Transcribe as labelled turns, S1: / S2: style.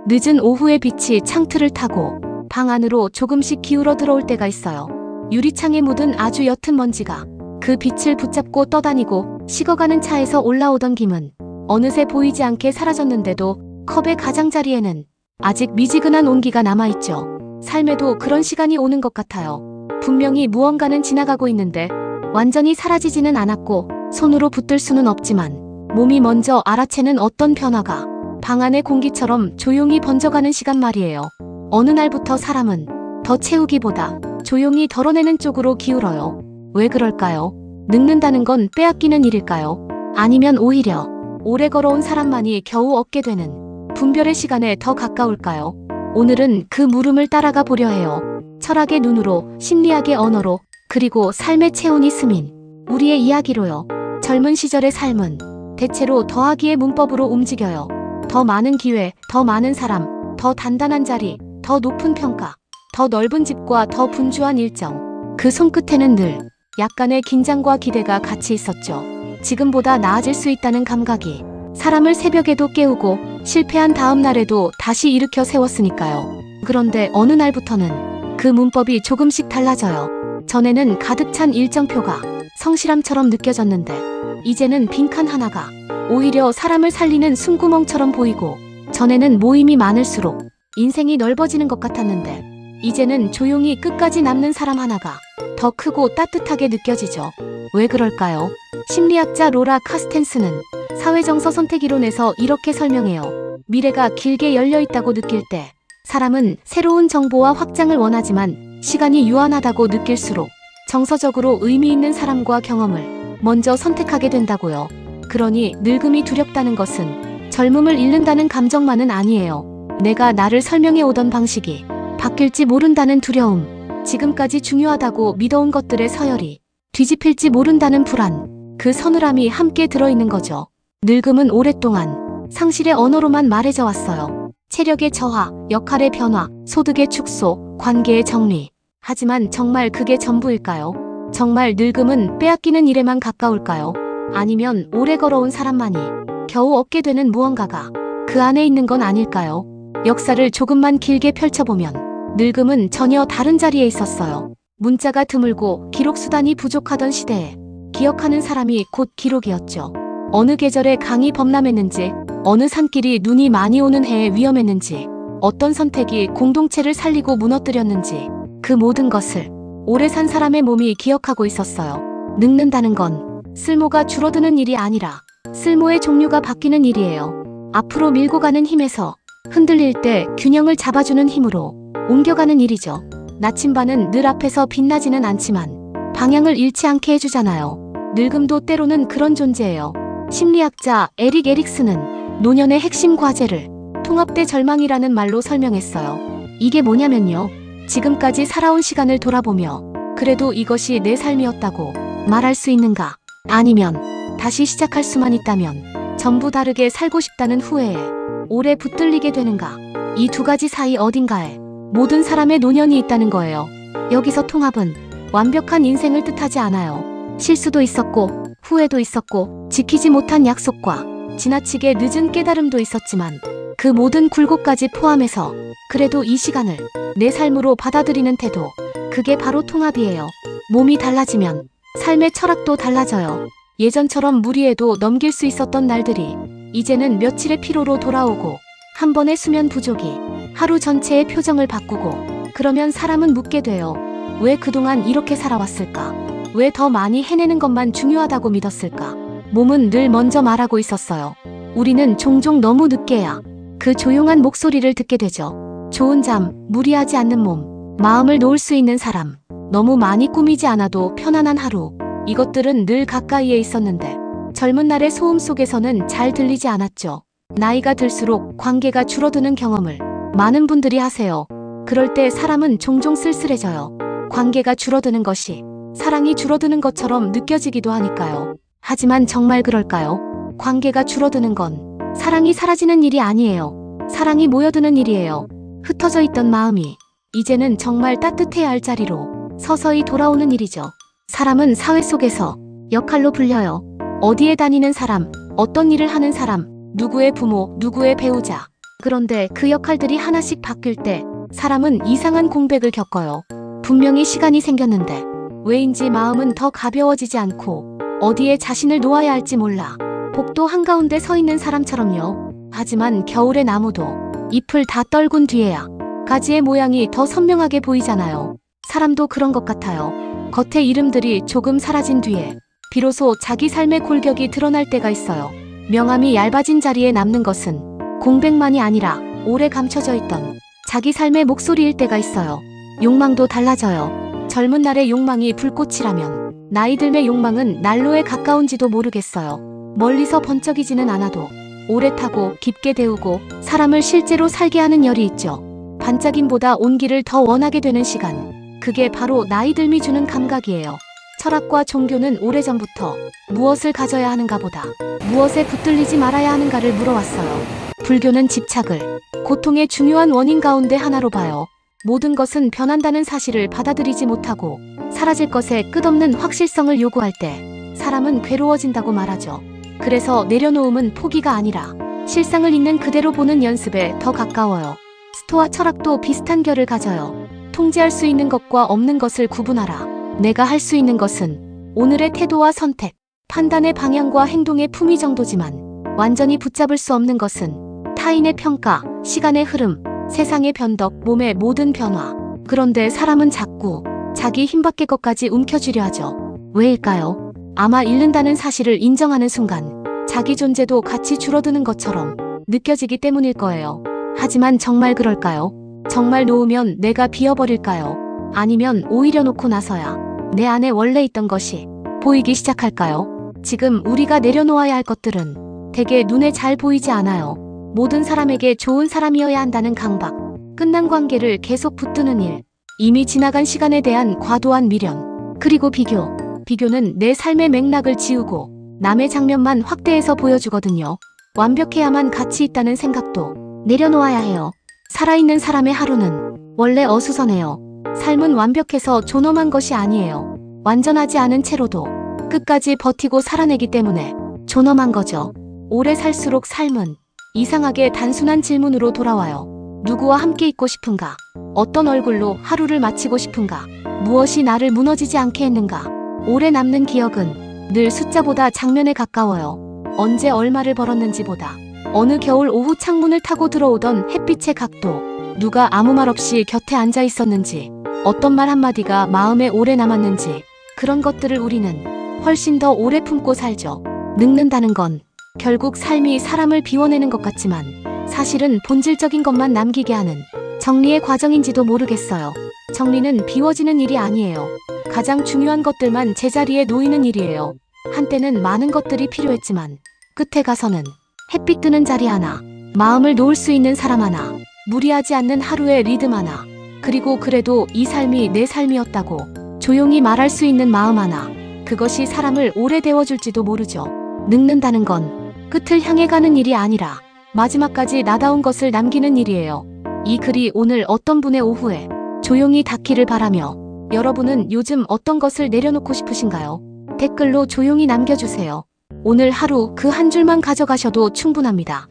S1: 늦은 오후의 빛이 창틀을 타고 방 안으로 조금씩 기울어 들어올 때가 있어요. 유리창에 묻은 아주 옅은 먼지가 그 빛을 붙잡고 떠다니고 식어가는 차에서 올라오던 김은 어느새 보이지 않게 사라졌는데도 컵의 가장자리에는 아직 미지근한 온기가 남아있죠. 삶에도 그런 시간이 오는 것 같아요. 분명히 무언가는 지나가고 있는데 완전히 사라지지는 않았고 손으로 붙들 수는 없지만 몸이 먼저 알아채는 어떤 변화가 방 안의 공기처럼 조용히 번져가는 시간 말이에요. 어느 날부터 사람은 더 채우기보다 조용히 덜어내는 쪽으로 기울어요. 왜 그럴까요? 늙는다는 건 빼앗기는 일일까요? 아니면 오히려 오래 걸어온 사람만이 겨우 얻게 되는 분별의 시간에 더 가까울까요? 오늘은 그 물음을 따라가 보려 해요. 철학의 눈으로, 심리학의 언어로, 그리고 삶의 체온이 스민 우리의 이야기로요. 젊은 시절의 삶은 대체로 더하기의 문법으로 움직여요. 더 많은 기회, 더 많은 사람, 더 단단한 자리, 더 높은 평가, 더 넓은 집과 더 분주한 일정. 그 손끝에는 늘 약간의 긴장과 기대가 같이 있었죠. 지금보다 나아질 수 있다는 감각이 사람을 새벽에도 깨우고 실패한 다음 날에도 다시 일으켜 세웠으니까요. 그런데 어느 날부터는 그 문법이 조금씩 달라져요. 전에는 가득 찬 일정표가 성실함처럼 느껴졌는데 이제는 빈칸 하나가 오히려 사람을 살리는 숨구멍처럼 보이고, 전에는 모임이 많을수록 인생이 넓어지는 것 같았는데 이제는 조용히 끝까지 남는 사람 하나가 더 크고 따뜻하게 느껴지죠. 왜 그럴까요? 심리학자 로라 카스텐스는 사회정서 선택이론에서 이렇게 설명해요. 미래가 길게 열려있다고 느낄 때 사람은 새로운 정보와 확장을 원하지만 시간이 유한하다고 느낄수록 정서적으로 의미 있는 사람과 경험을 먼저 선택하게 된다고요. 그러니 늙음이 두렵다는 것은 젊음을 잃는다는 감정만은 아니에요. 내가 나를 설명해 오던 방식이 바뀔지 모른다는 두려움, 지금까지 중요하다고 믿어온 것들의 서열이 뒤집힐지 모른다는 불안, 그 서늘함이 함께 들어있는 거죠. 늙음은 오랫동안 상실의 언어로만 말해져 왔어요. 체력의 저하, 역할의 변화, 소득의 축소, 관계의 정리. 하지만 정말 그게 전부일까요? 정말 늙음은 빼앗기는 일에만 가까울까요? 아니면 오래 걸어온 사람만이 겨우 얻게 되는 무언가가 그 안에 있는 건 아닐까요? 역사를 조금만 길게 펼쳐보면 늙음은 전혀 다른 자리에 있었어요. 문자가 드물고 기록 수단이 부족하던 시대에 기억하는 사람이 곧 기록이었죠. 어느 계절에 강이 범람했는지, 어느 산길이 눈이 많이 오는 해에 위험했는지, 어떤 선택이 공동체를 살리고 무너뜨렸는지, 그 모든 것을 오래 산 사람의 몸이 기억하고 있었어요. 늙는다는 건 쓸모가 줄어드는 일이 아니라 쓸모의 종류가 바뀌는 일이에요. 앞으로 밀고 가는 힘에서 흔들릴 때 균형을 잡아주는 힘으로 옮겨가는 일이죠. 나침반은 늘 앞에서 빛나지는 않지만 방향을 잃지 않게 해주잖아요. 늙음도 때로는 그런 존재예요. 심리학자 에릭 에릭슨은 노년의 핵심 과제를 통합대 절망이라는 말로 설명했어요. 이게 뭐냐면요. 지금까지 살아온 시간을 돌아보며 그래도 이것이 내 삶이었다고 말할 수 있는가? 아니면 다시 시작할 수만 있다면 전부 다르게 살고 싶다는 후회에 오래 붙들리게 되는가? 이 두 가지 사이 어딘가에 모든 사람의 노년이 있다는 거예요. 여기서 통합은 완벽한 인생을 뜻하지 않아요. 실수도 있었고 후회도 있었고 지키지 못한 약속과 지나치게 늦은 깨달음도 있었지만 그 모든 굴곡까지 포함해서 그래도 이 시간을 내 삶으로 받아들이는 태도, 그게 바로 통합이에요. 몸이 달라지면 삶의 철학도 달라져요. 예전처럼 무리해도 넘길 수 있었던 날들이 이제는 며칠의 피로로 돌아오고, 한 번의 수면 부족이 하루 전체의 표정을 바꾸고, 그러면 사람은 묻게 돼요. 왜 그동안 이렇게 살아왔을까? 왜 더 많이 해내는 것만 중요하다고 믿었을까? 몸은 늘 먼저 말하고 있었어요. 우리는 종종 너무 늦게야 그 조용한 목소리를 듣게 되죠. 좋은 잠, 무리하지 않는 몸, 마음을 놓을 수 있는 사람, 너무 많이 꾸미지 않아도 편안한 하루. 이것들은 늘 가까이에 있었는데 젊은 날의 소음 속에서는 잘 들리지 않았죠. 나이가 들수록 관계가 줄어드는 경험을 많은 분들이 하세요. 그럴 때 사람은 종종 쓸쓸해져요. 관계가 줄어드는 것이 사랑이 줄어드는 것처럼 느껴지기도 하니까요. 하지만 정말 그럴까요? 관계가 줄어드는 건 사랑이 사라지는 일이 아니에요. 사랑이 모여드는 일이에요. 흩어져 있던 마음이 이제는 정말 따뜻해야 할 자리로 서서히 돌아오는 일이죠. 사람은 사회 속에서 역할로 불려요. 어디에 다니는 사람, 어떤 일을 하는 사람, 누구의 부모, 누구의 배우자. 그런데 그 역할들이 하나씩 바뀔 때 사람은 이상한 공백을 겪어요. 분명히 시간이 생겼는데 왜인지 마음은 더 가벼워지지 않고 어디에 자신을 놓아야 할지 몰라. 복도 한가운데 서 있는 사람처럼요. 하지만 겨울의 나무도 잎을 다 떨군 뒤에야 가지의 모양이 더 선명하게 보이잖아요. 사람도 그런 것 같아요. 겉의 이름들이 조금 사라진 뒤에 비로소 자기 삶의 골격이 드러날 때가 있어요. 명암이 얇아진 자리에 남는 것은 공백만이 아니라 오래 감춰져 있던 자기 삶의 목소리일 때가 있어요. 욕망도 달라져요. 젊은 날의 욕망이 불꽃이라면 나이 들매 욕망은 난로에 가까운지도 모르겠어요. 멀리서 번쩍이지는 않아도 오래 타고 깊게 데우고 사람을 실제로 살게 하는 열이 있죠. 반짝임보다 온기를 더 원하게 되는 시간. 그게 바로 나이 들미 주는 감각이에요. 철학과 종교는 오래전부터 무엇을 가져야 하는가 보다 무엇에 붙들리지 말아야 하는가를 물어왔어요. 불교는 집착을 고통의 중요한 원인 가운데 하나로 봐요. 모든 것은 변한다는 사실을 받아들이지 못하고 사라질 것에 끝없는 확실성을 요구할 때 사람은 괴로워진다고 말하죠. 그래서 내려놓음은 포기가 아니라 실상을 있는 그대로 보는 연습에 더 가까워요. 스토아 철학도 비슷한 결을 가져요. 통제할 수 있는 것과 없는 것을 구분하라. 내가 할 수 있는 것은 오늘의 태도와 선택, 판단의 방향과 행동의 품위 정도지만 완전히 붙잡을 수 없는 것은 타인의 평가, 시간의 흐름, 세상의 변덕, 몸의 모든 변화. 그런데 사람은 자꾸 자기 힘밖의 것까지 움켜쥐려 하죠. 왜일까요? 아마 잃는다는 사실을 인정하는 순간 자기 존재도 같이 줄어드는 것처럼 느껴지기 때문일 거예요. 하지만 정말 그럴까요? 정말 놓으면 내가 비어버릴까요? 아니면 오히려 놓고 나서야 내 안에 원래 있던 것이 보이기 시작할까요? 지금 우리가 내려놓아야 할 것들은 되게 눈에 잘 보이지 않아요. 모든 사람에게 좋은 사람이어야 한다는 강박, 끝난 관계를 계속 붙드는 일, 이미 지나간 시간에 대한 과도한 미련, 그리고 비교. 비교는 내 삶의 맥락을 지우고 남의 장면만 확대해서 보여주거든요. 완벽해야만 가치 있다는 생각도 내려놓아야 해요. 살아있는 사람의 하루는 원래 어수선해요. 삶은 완벽해서 존엄한 것이 아니에요. 완전하지 않은 채로도 끝까지 버티고 살아내기 때문에 존엄한 거죠. 오래 살수록 삶은 이상하게 단순한 질문으로 돌아와요. 누구와 함께 있고 싶은가? 어떤 얼굴로 하루를 마치고 싶은가? 무엇이 나를 무너지지 않게 했는가? 오래 남는 기억은 늘 숫자보다 장면에 가까워요. 언제 얼마를 벌었는지보다 어느 겨울 오후 창문을 타고 들어오던 햇빛의 각도, 누가 아무 말 없이 곁에 앉아 있었는지, 어떤 말 한마디가 마음에 오래 남았는지, 그런 것들을 우리는 훨씬 더 오래 품고 살죠. 늙는다는 건 결국 삶이 사람을 비워내는 것 같지만 사실은 본질적인 것만 남기게 하는 정리의 과정인지도 모르겠어요. 정리는 비워지는 일이 아니에요. 가장 중요한 것들만 제자리에 놓이는 일이에요. 한때는 많은 것들이 필요했지만 끝에 가서는 햇빛 뜨는 자리 하나, 마음을 놓을 수 있는 사람 하나, 무리하지 않는 하루의 리듬 하나, 그리고 그래도 이 삶이 내 삶이었다고 조용히 말할 수 있는 마음 하나, 그것이 사람을 오래 데워줄지도 모르죠. 늙는다는 건 끝을 향해 가는 일이 아니라 마지막까지 나다운 것을 남기는 일이에요. 이 글이 오늘 어떤 분의 오후에 조용히 닿기를 바라며, 여러분은 요즘 어떤 것을 내려놓고 싶으신가요? 댓글로 조용히 남겨주세요. 오늘 하루 그 한 줄만 가져가셔도 충분합니다.